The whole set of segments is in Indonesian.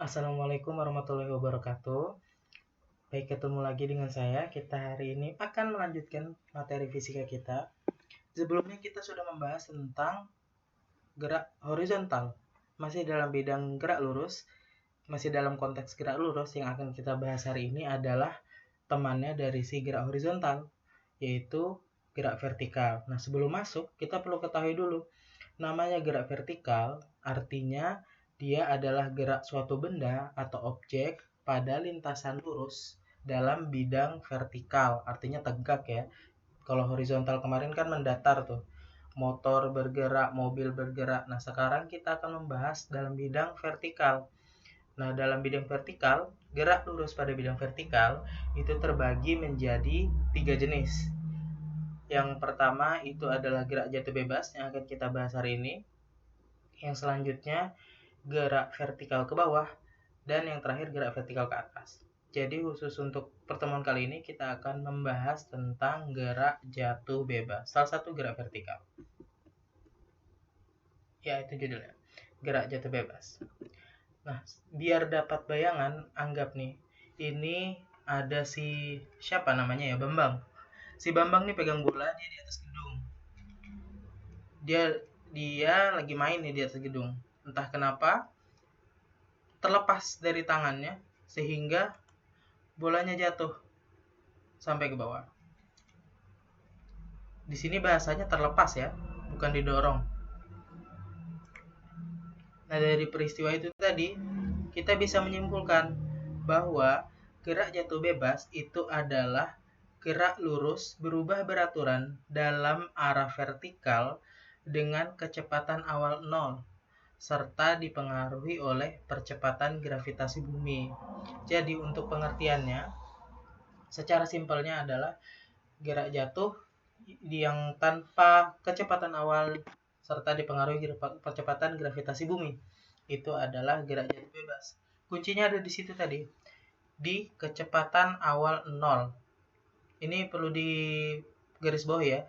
Assalamualaikum warahmatullahi wabarakatuh. Baik, ketemu lagi dengan saya. Kita hari ini akan melanjutkan materi fisika kita. Sebelumnya kita sudah membahas tentang gerak horizontal. Masih dalam bidang gerak lurus, masih dalam konteks gerak lurus, yang akan kita bahas hari ini adalah temannya dari si gerak horizontal, yaitu gerak vertikal. Nah, sebelum masuk, kita perlu ketahui dulu. Namanya gerak vertikal, artinya dia adalah gerak suatu benda atau objek pada lintasan lurus dalam bidang vertikal, artinya tegak ya. Kalau horizontal kemarin kan mendatar tuh. Motor bergerak, mobil bergerak. Nah, sekarang kita akan membahas dalam bidang vertikal. Nah, dalam bidang vertikal, gerak lurus pada bidang vertikal itu terbagi menjadi 3 jenis. Yang pertama itu adalah gerak jatuh bebas yang akan kita bahas hari ini. Yang selanjutnya gerak vertikal ke bawah, dan yang terakhir gerak vertikal ke atas. Jadi khusus untuk pertemuan kali ini kita akan membahas tentang gerak jatuh bebas, salah satu gerak vertikal. Ya, itu judulnya, gerak jatuh bebas. Nah, biar dapat bayangan, anggap nih, ini ada si siapa namanya ya, Bambang. Si Bambang nih pegang bola, dia di atas gedung. Dia lagi main nih di atas gedung. Entah kenapa terlepas dari tangannya sehingga bolanya jatuh sampai ke bawah. Di sini bahasanya terlepas ya, bukan didorong. Nah, dari peristiwa itu tadi kita bisa menyimpulkan bahwa gerak jatuh bebas itu adalah gerak lurus berubah beraturan dalam arah vertikal dengan kecepatan awal 0 serta dipengaruhi oleh percepatan gravitasi bumi. Jadi untuk pengertiannya, secara simpelnya adalah gerak jatuh yang tanpa kecepatan awal serta dipengaruhi percepatan gravitasi bumi. Itu adalah gerak jatuh bebas. Kuncinya ada di situ tadi, di kecepatan awal 0. Ini perlu di garis bawah ya.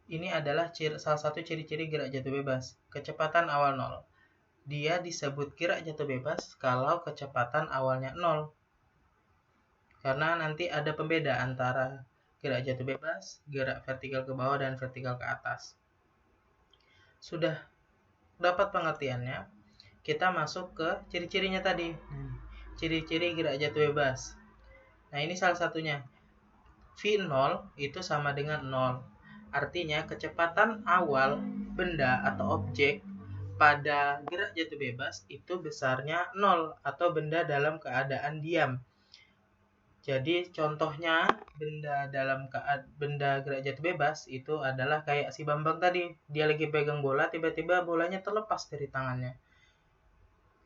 Ini adalah salah satu ciri-ciri gerak jatuh bebas, kecepatan awal 0. Dia disebut gerak jatuh bebas kalau kecepatan awalnya 0. Karena nanti ada pembeda antara gerak jatuh bebas, gerak vertikal ke bawah, dan vertikal ke atas. Sudah dapat pengertiannya, kita masuk ke ciri-cirinya tadi. Ciri-ciri gerak jatuh bebas. Nah, ini salah satunya. V0 itu sama dengan 0. Artinya kecepatan awal benda atau objek pada gerak jatuh bebas itu besarnya 0 atau benda dalam keadaan diam. Jadi contohnya benda gerak jatuh bebas itu adalah kayak si Bambang tadi. Dia lagi pegang bola, tiba-tiba bolanya terlepas dari tangannya.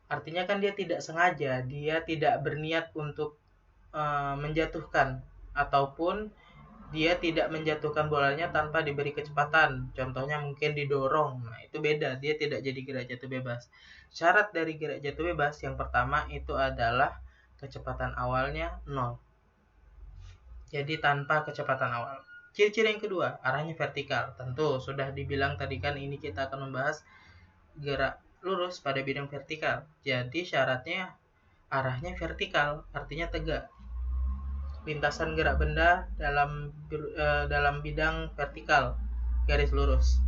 Artinya kan dia tidak sengaja, dia tidak berniat untuk menjatuhkan, ataupun dia tidak menjatuhkan bolanya tanpa diberi kecepatan. Contohnya mungkin didorong. Nah, itu beda, dia tidak jadi gerak jatuh bebas. Syarat dari gerak jatuh bebas yang pertama itu adalah kecepatan awalnya 0. Jadi tanpa kecepatan awal. Ciri-ciri yang kedua, arahnya vertikal. Tentu sudah dibilang tadi kan, ini kita akan membahas gerak lurus pada bidang vertikal. Jadi syaratnya arahnya vertikal, artinya tegak. Lintasan gerak benda dalam bidang vertikal, garis lurus.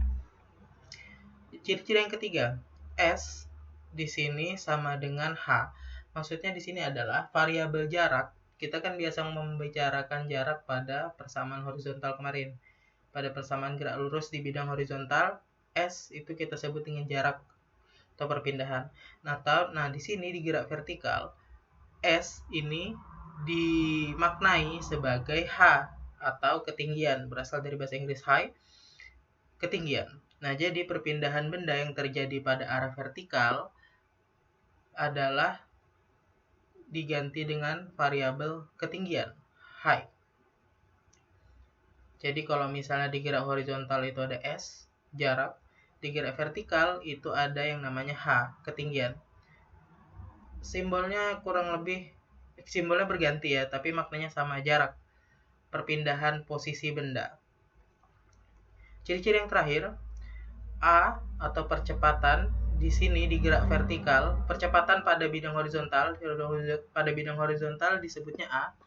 Ciri-ciri yang ketiga, S di sini sama dengan H. Maksudnya di sini adalah variabel jarak. Kita kan biasa membicarakan jarak pada persamaan horizontal kemarin. Pada persamaan gerak lurus di bidang horizontal, S itu kita sebut dengan jarak atau perpindahan. Nah, di sini di gerak vertikal, S ini dimaknai sebagai H atau ketinggian, berasal dari bahasa Inggris high, ketinggian. Nah, jadi perpindahan benda yang terjadi pada arah vertikal adalah diganti dengan variabel ketinggian, height. Jadi kalau misalnya di gerak horizontal itu ada S, jarak, di gerak vertikal itu ada yang namanya H, ketinggian. Simbolnya berganti ya, tapi maknanya sama, jarak, perpindahan posisi benda. Ciri-ciri yang terakhir, A atau percepatan di sini di gerak vertikal, percepatan pada bidang horizontal disebutnya A,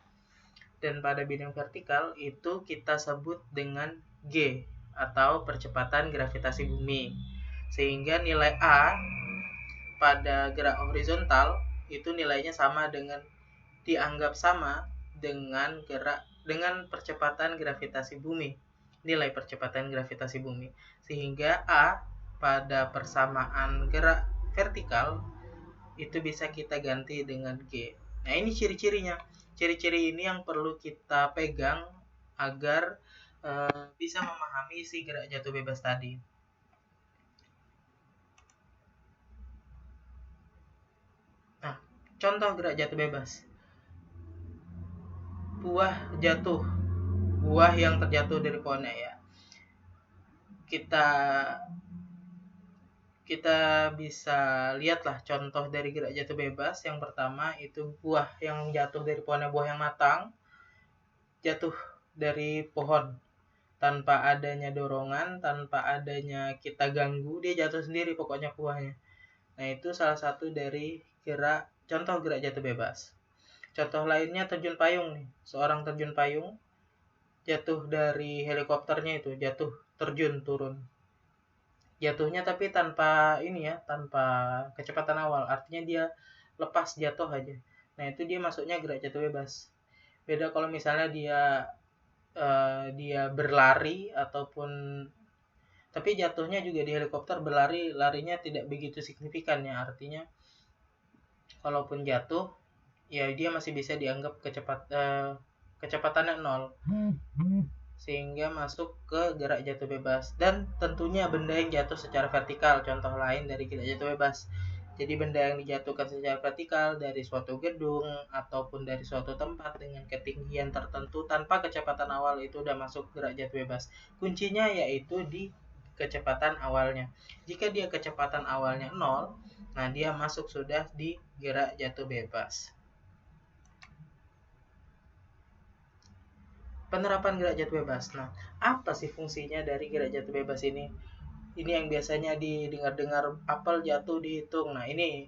dan pada bidang vertikal itu kita sebut dengan G atau percepatan gravitasi bumi. Sehingga nilai A pada gerak horizontal itu nilainya dianggap sama dengan percepatan gravitasi bumi, nilai percepatan gravitasi bumi. Sehingga A pada persamaan gerak vertikal itu bisa kita ganti dengan G. Nah, ini ciri-cirinya. Ciri-ciri ini yang perlu kita pegang agar bisa memahami si gerak jatuh bebas tadi. Nah, contoh gerak jatuh bebas. Buah yang terjatuh dari pohonnya ya. Kita bisa lihatlah contoh dari gerak jatuh bebas. Yang pertama itu buah yang jatuh dari pohonnya, buah yang matang jatuh dari pohon tanpa adanya dorongan, tanpa adanya kita ganggu, dia jatuh sendiri pokoknya buahnya. Nah, itu salah satu dari contoh gerak jatuh bebas. Contoh lainnya terjun payung nih. Seorang terjun payung jatuh dari helikopternya itu, terjun turun. Jatuhnya tapi tanpa kecepatan awal, artinya dia lepas jatuh aja. Nah, itu dia masuknya gerak jatuh bebas. Beda kalau misalnya dia berlari tapi jatuhnya juga di helikopter, larinya tidak begitu signifikan ya, artinya kalaupun jatuh ya dia masih bisa dianggap kecepatannya 0, sehingga masuk ke gerak jatuh bebas. Dan tentunya benda yang jatuh secara vertikal, contoh lain dari gerak jatuh bebas. Jadi benda yang dijatuhkan secara vertikal dari suatu gedung ataupun dari suatu tempat dengan ketinggian tertentu tanpa kecepatan awal itu udah masuk gerak jatuh bebas. Kuncinya yaitu di kecepatan awalnya. Jika dia kecepatan awalnya 0, nah dia masuk sudah di gerak jatuh bebas. Penerapan gerak jatuh bebas. Nah, apa sih fungsinya dari gerak jatuh bebas ini? Ini yang biasanya didengar-dengar, apel jatuh dihitung. Nah, ini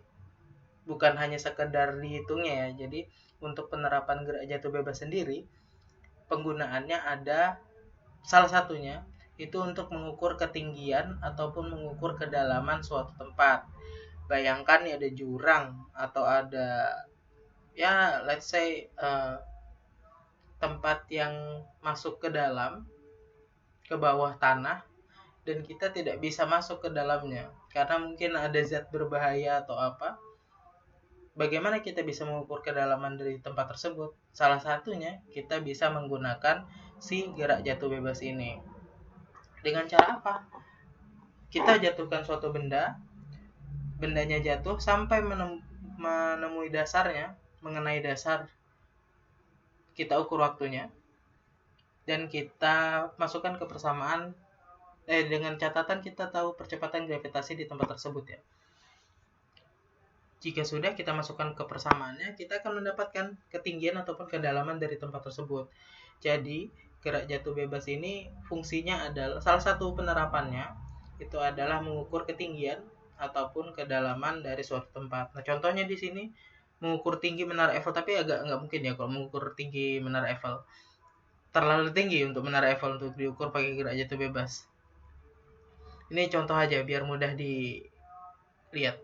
bukan hanya sekedar dihitungnya ya. Jadi, untuk penerapan gerak jatuh bebas sendiri, penggunaannya ada salah satunya itu untuk mengukur ketinggian ataupun mengukur kedalaman suatu tempat. Bayangkan ya ada jurang atau ada let's say tempat yang masuk ke dalam, ke bawah tanah, dan kita tidak bisa masuk ke dalamnya karena mungkin ada zat berbahaya atau apa. Bagaimana kita bisa mengukur kedalaman dari tempat tersebut? Salah satunya kita bisa menggunakan si gerak jatuh bebas ini. Dengan cara apa? Kita jatuhkan suatu bendanya jatuh sampai menemui dasarnya, mengenai dasar, kita ukur waktunya, dan kita masukkan ke persamaan dengan catatan kita tahu percepatan gravitasi di tempat tersebut ya. Jika sudah kita masukkan ke persamaannya, kita akan mendapatkan ketinggian ataupun kedalaman dari tempat tersebut. Jadi, gerak jatuh bebas ini fungsinya adalah, salah satu penerapannya itu adalah mengukur ketinggian ataupun kedalaman dari suatu tempat. Nah, contohnya di sini mengukur tinggi Menara Eiffel, tapi agak nggak mungkin ya kalau mengukur tinggi Menara Eiffel. Terlalu tinggi untuk Menara Eiffel untuk diukur pakai gerak jatuh bebas. Ini contoh aja biar mudah dilihat.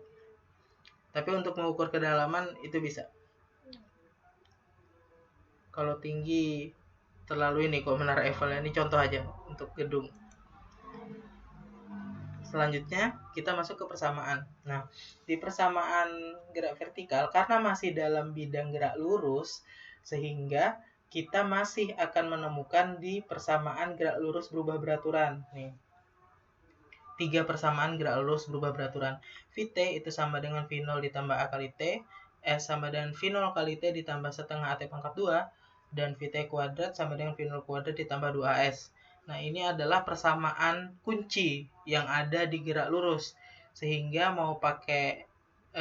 Tapi untuk mengukur kedalaman itu bisa. Kalau tinggi terlalu ini kok Menara Eiffel, ini contoh aja untuk gedung. Selanjutnya kita masuk ke persamaan. Nah, di persamaan gerak vertikal karena masih dalam bidang gerak lurus, sehingga kita masih akan menemukan di persamaan gerak lurus berubah beraturan. Nih, 3 persamaan gerak lurus berubah beraturan. Vt itu sama dengan V0 ditambah A kali T, S sama dengan V0 kali T ditambah setengah AT pangkat 2, dan Vt kuadrat sama dengan V0 kuadrat ditambah 2AS. Nah, ini adalah persamaan kunci yang ada di gerak lurus. Sehingga mau pakai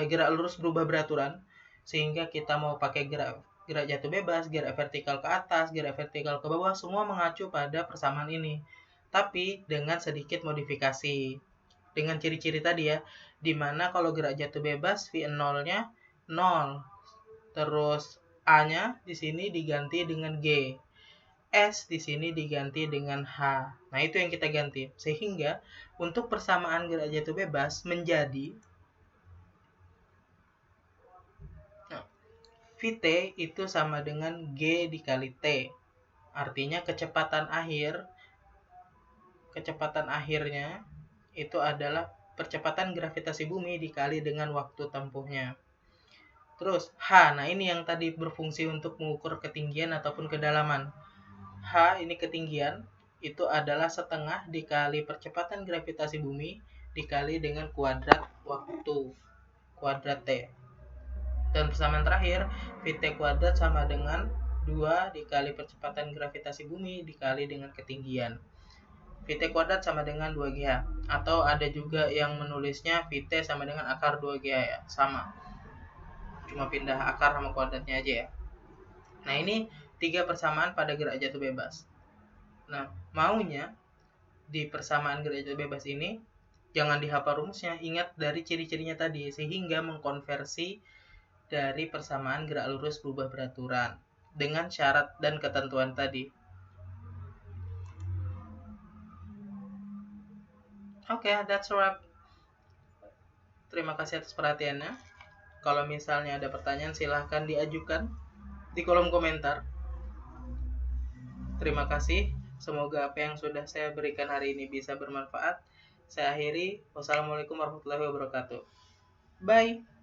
gerak lurus berubah beraturan, sehingga kita mau pakai gerak jatuh bebas, gerak vertikal ke atas, gerak vertikal ke bawah, semua mengacu pada persamaan ini. Tapi dengan sedikit modifikasi. Dengan ciri-ciri tadi ya, Dimana kalau gerak jatuh bebas V0-nya 0. Terus A-nya di sini diganti dengan G. S di sini diganti dengan H. Nah, itu yang kita ganti. Sehingga untuk persamaan gerak jatuh bebas menjadi Vt itu sama dengan G dikali T. Artinya kecepatan akhirnya itu adalah percepatan gravitasi bumi dikali dengan waktu tempuhnya. Terus H, nah ini yang tadi berfungsi untuk mengukur ketinggian ataupun kedalaman. H ini ketinggian, itu adalah setengah dikali percepatan gravitasi bumi dikali dengan kuadrat waktu, kuadrat T. Dan persamaan terakhir, Vt kuadrat sama dengan 2 dikali percepatan gravitasi bumi dikali dengan ketinggian. Vt kuadrat sama dengan 2GH. Atau ada juga yang menulisnya Vt sama dengan akar 2GH ya. Sama. Cuma pindah akar sama kuadratnya aja ya. Nah, ini 3 persamaan pada gerak jatuh bebas. Nah, maunya di persamaan gerak jatuh bebas ini jangan dihafal rumusnya, ingat dari ciri-cirinya tadi sehingga mengkonversi dari persamaan gerak lurus berubah beraturan dengan syarat dan ketentuan tadi. Oke, that's a wrap. Terima kasih atas perhatiannya. Kalau misalnya ada pertanyaan silahkan diajukan di kolom komentar. Terima kasih. Semoga apa yang sudah saya berikan hari ini bisa bermanfaat. Saya akhiri. Wassalamualaikum warahmatullahi wabarakatuh. Bye.